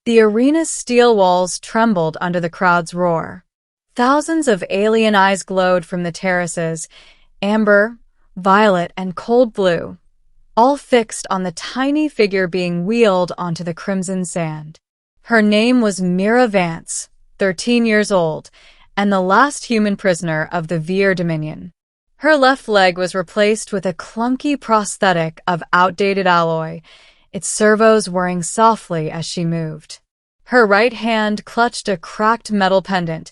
The arena's steel walls trembled under the crowd's roar. Thousands of alien eyes glowed from the terraces, amber, violet, and cold blue, all fixed on the tiny figure being wheeled onto the crimson sand. Her name was Mira Vance, 13 years old, and the last human prisoner of the Vier Dominion. Her left leg was replaced with a clunky prosthetic of outdated alloy, its servos whirring softly as she moved. Her right hand clutched a cracked metal pendant,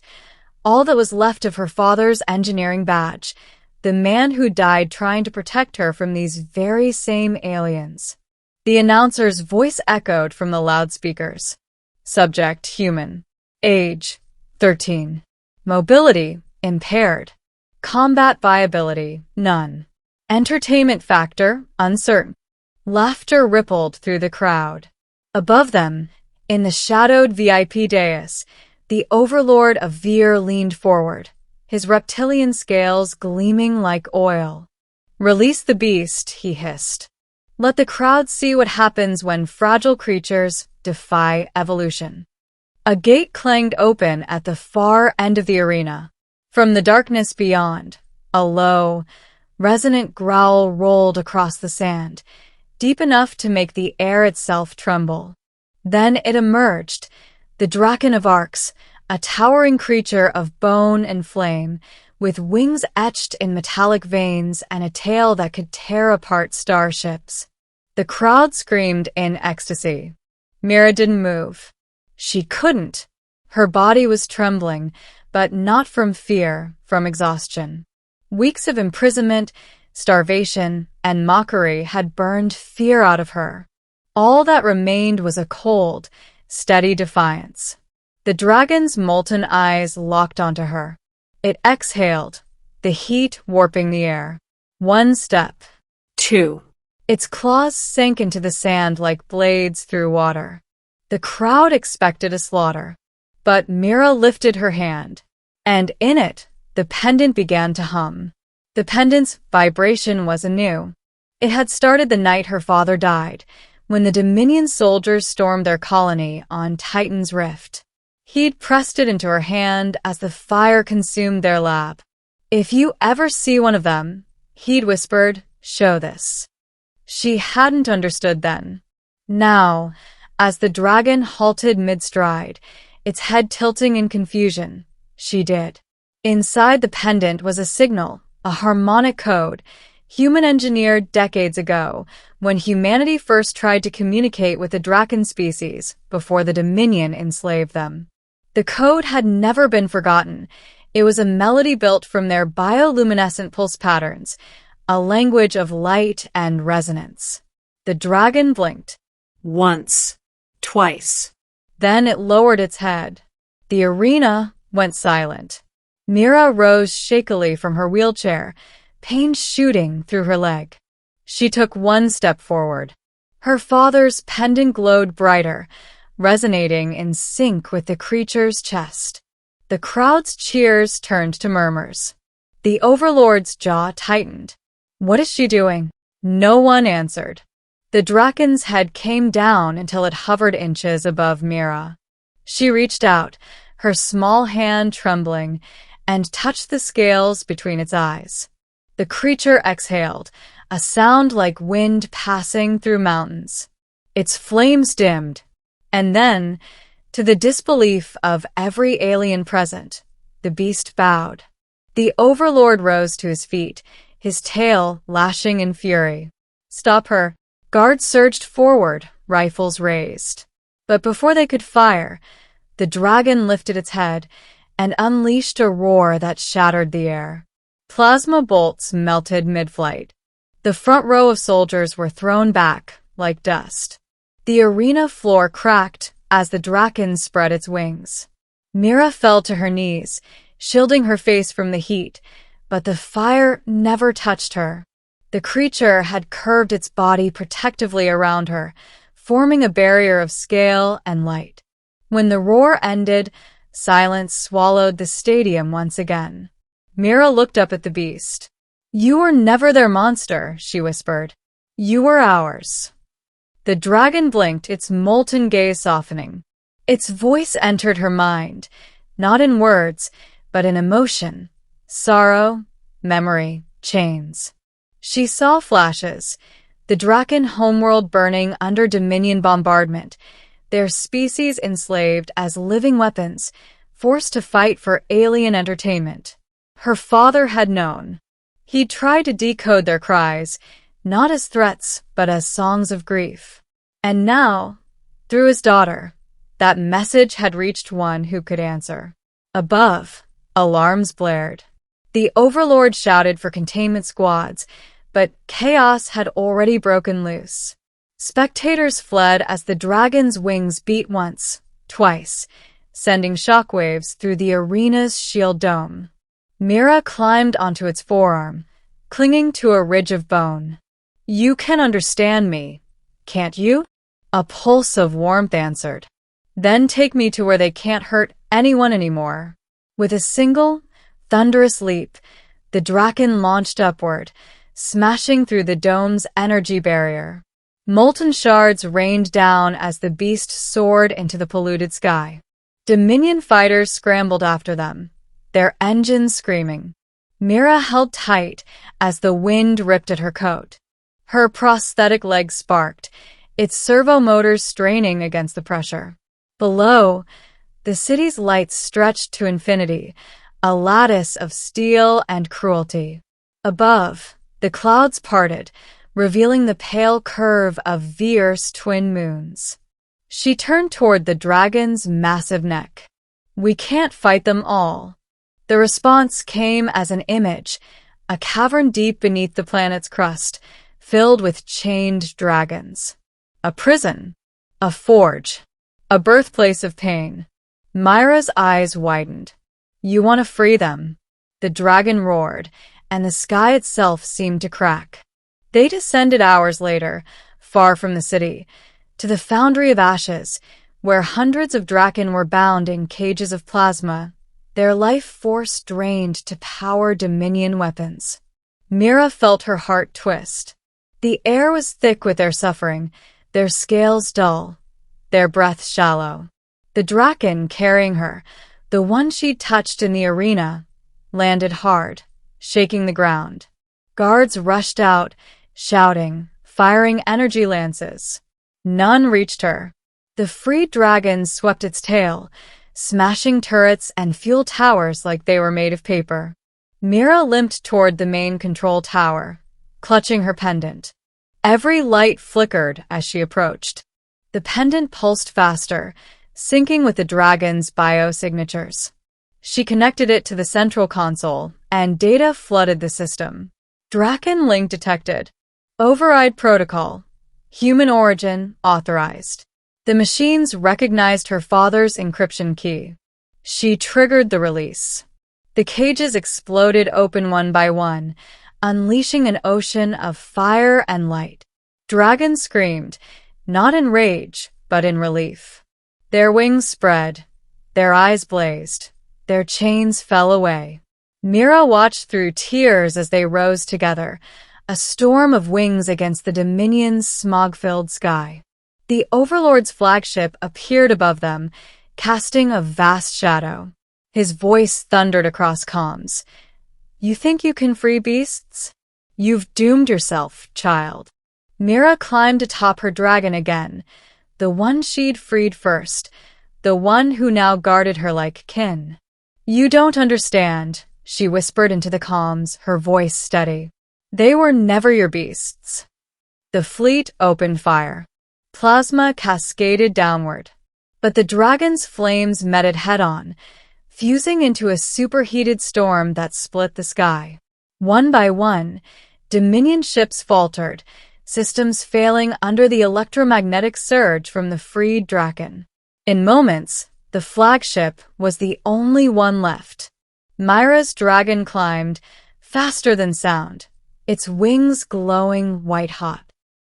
all that was left of her father's engineering badge, the man who died trying to protect her from these very same aliens. The announcer's voice echoed from the loudspeakers. Subject, human. Age, 13. Mobility, impaired. Combat viability, none. Entertainment factor, uncertain. Laughter rippled through the crowd. Above them, in the shadowed VIP dais, the overlord of Vier leaned forward, his reptilian scales gleaming like oil. "Release the beast," he hissed. "Let the crowd see what happens when fragile creatures defy evolution." A gate clanged open at the far end of the arena. From the darkness beyond, a low, resonant growl rolled across the sand, deep enough to make the air itself tremble. Then it emerged, the Dragon of Arcs, a towering creature of bone and flame, with wings etched in metallic veins and a tail that could tear apart starships. The crowd screamed in ecstasy. Mira didn't move. She couldn't. Her body was trembling, but not from fear, from exhaustion. Weeks of imprisonment, starvation, and mockery had burned fear out of her. All that remained was a cold, steady defiance. The dragon's molten eyes locked onto her. It exhaled, the heat warping the air. One step. Two. Its claws sank into the sand like blades through water. The crowd expected a slaughter. But Mira lifted her hand, and in it, the pendant began to hum. The pendant's vibration was anew. It had started the night her father died, when the Dominion soldiers stormed their colony on Titan's Rift. He'd pressed it into her hand as the fire consumed their lab. "If you ever see one of them," he'd whispered, "show this." She hadn't understood then. Now, as the dragon halted mid-stride, its head tilting in confusion, she did. Inside the pendant was a signal, a harmonic code, human-engineered decades ago, when humanity first tried to communicate with the dragon species before the Dominion enslaved them. The code had never been forgotten. It was a melody built from their bioluminescent pulse patterns, a language of light and resonance. The dragon blinked. Once. Twice. Then it lowered its head. The arena went silent. Mira rose shakily from her wheelchair, pain shooting through her leg. She took one step forward. Her father's pendant glowed brighter, resonating in sync with the creature's chest. The crowd's cheers turned to murmurs. The overlord's jaw tightened. "What is she doing?" No one answered. The dragon's head came down until it hovered inches above Mira. She reached out, her small hand trembling, and touched the scales between its eyes. The creature exhaled, a sound like wind passing through mountains. Its flames dimmed, and then, to the disbelief of every alien present, the beast bowed. The overlord rose to his feet, his tail lashing in fury. "Stop her." Guards surged forward, rifles raised. But before they could fire, the dragon lifted its head and unleashed a roar that shattered the air. Plasma bolts melted mid-flight. The front row of soldiers were thrown back like dust. The arena floor cracked as the dragon spread its wings. Mira fell to her knees, shielding her face from the heat, but the fire never touched her. The creature had curved its body protectively around her, forming a barrier of scale and light. When the roar ended, silence swallowed the stadium once again. Mira looked up at the beast. "You were never their monster," she whispered. "You were ours." The dragon blinked, its molten gaze softening. Its voice entered her mind, not in words, but in emotion, sorrow, memory, chains. She saw flashes, the Draken homeworld burning under Dominion bombardment, their species enslaved as living weapons, forced to fight for alien entertainment. Her father had known. He'd tried to decode their cries, not as threats, but as songs of grief. And now, through his daughter, that message had reached one who could answer. Above, alarms blared. The Overlord shouted for containment squads, but chaos had already broken loose. Spectators fled as the dragon's wings beat once, twice, sending shockwaves through the arena's shield dome. Mira climbed onto its forearm, clinging to a ridge of bone. "You can understand me, can't you?" A pulse of warmth answered. "Then take me to where they can't hurt anyone anymore." With a single, thunderous leap, the Draken launched upward, smashing through the dome's energy barrier. Molten shards rained down as the beast soared into the polluted sky. Dominion fighters scrambled after them, their engines screaming. Mira held tight as the wind ripped at her coat. Her prosthetic legs sparked, its servo motors straining against the pressure. Below, the city's lights stretched to infinity, a lattice of steel and cruelty. Above, the clouds parted, revealing the pale curve of fierce twin moons. She turned toward the dragon's massive neck. "We can't fight them all." The response came as an image, a cavern deep beneath the planet's crust, filled with chained dragons. A prison, a forge, a birthplace of pain. Myra's eyes widened. "You want to free them?" The dragon roared, and the sky itself seemed to crack. They descended hours later, far from the city, to the Foundry of Ashes, where hundreds of draken were bound in cages of plasma, their life force drained to power Dominion weapons. Mira felt her heart twist. The air was thick with their suffering, their scales dull, their breaths shallow. The draken carrying her, the one she'd touched in the arena, landed hard, shaking the ground. Guards rushed out, shouting, firing energy lances. None reached her. The freed dragon swept its tail, smashing turrets and fuel towers like they were made of paper. Mira limped toward the main control tower, clutching her pendant. Every light flickered as she approached. The pendant pulsed faster, syncing with the dragon's biosignatures. She connected it to the central console, and data flooded the system. Draken link detected. Override protocol. Human origin authorized. The machines recognized her father's encryption key. She triggered the release. The cages exploded open one by one, unleashing an ocean of fire and light. Dragon screamed, not in rage, but in relief. Their wings spread, their eyes blazed, their chains fell away. Mira watched through tears as they rose together, a storm of wings against the Dominion's smog-filled sky. The Overlord's flagship appeared above them, casting a vast shadow. His voice thundered across comms. "You think you can free beasts? You've doomed yourself, child." Mira climbed atop her dragon again, the one she'd freed first, the one who now guarded her like kin. "You don't understand," she whispered into the comms, her voice steady. "They were never your beasts." The fleet opened fire. Plasma cascaded downward. But the dragon's flames met it head-on, fusing into a superheated storm that split the sky. One by one, Dominion ships faltered, systems failing under the electromagnetic surge from the freed dragon. In moments, the flagship was the only one left. Myra's dragon climbed, faster than sound, its wings glowing white-hot.